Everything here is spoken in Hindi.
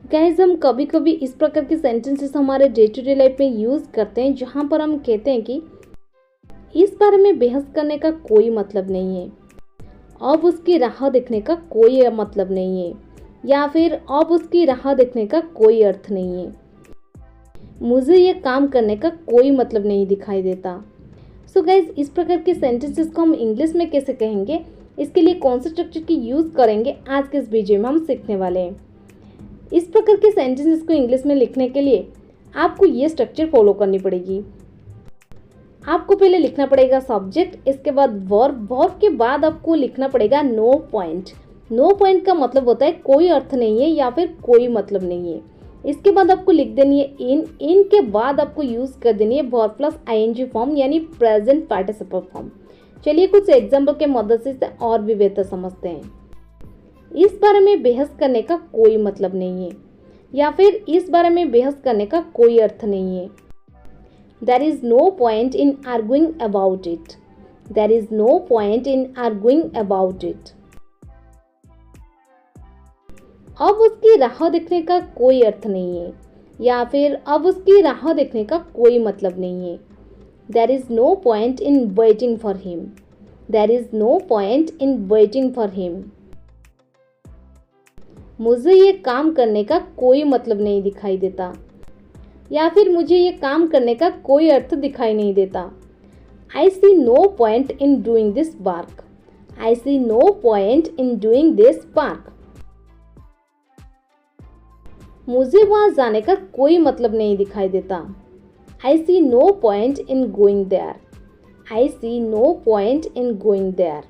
गाइस, हम कभी कभी इस प्रकार के सेंटेंसेस हमारे डे टू डे लाइफ में यूज़ करते हैं जहाँ पर हम कहते हैं कि इस बारे में बहस करने का कोई मतलब नहीं है, अब उसकी राह देखने का कोई मतलब नहीं है, या फिर अब उसकी राह देखने का कोई अर्थ नहीं है, मुझे ये काम करने का कोई मतलब नहीं दिखाई देता। सो गाइज, इस प्रकार के सेंटेंसेस को हम इंग्लिश में कैसे कहेंगे, इसके लिए कौन से स्ट्रक्चर की यूज़ करेंगे, आज के इस वीडियो में हम सीखने वाले हैं। इस प्रकार के सेंटेंसेस को इंग्लिश में लिखने के लिए आपको ये स्ट्रक्चर फॉलो करनी पड़ेगी। आपको पहले लिखना पड़ेगा सब्जेक्ट, इसके बाद वर्ब, वर्ब के बाद आपको लिखना पड़ेगा नो पॉइंट। नो पॉइंट का मतलब होता है कोई अर्थ नहीं है या फिर कोई मतलब नहीं है। इसके बाद आपको लिख देनी है इन, इन के बाद आपको यूज़ कर देनी है वर्ब प्लस आईएनजी फॉर्म यानी प्रेजेंट पार्टिसिपल फॉर्म। चलिए कुछ एग्जाम्पल के मदद से इसे और भी बेहतर समझते हैं। इस बारे में बहस करने का कोई मतलब नहीं है, या फिर इस बारे में बहस करने का कोई अर्थ नहीं है। There is no point in arguing about it. There is no point in arguing about it. अब उसकी राह देखने का कोई अर्थ नहीं है, या फिर अब उसकी राह देखने का कोई मतलब नहीं है। There is no point in waiting for him. There is no point in waiting for him. मुझे ये काम करने का कोई मतलब नहीं दिखाई देता, या फिर मुझे ये काम करने का कोई अर्थ दिखाई नहीं देता। I see no point in doing this work. I see no point in doing this work. मुझे वहाँ जाने का कोई मतलब नहीं दिखाई देता। I see no point in going there. I see no point in going there.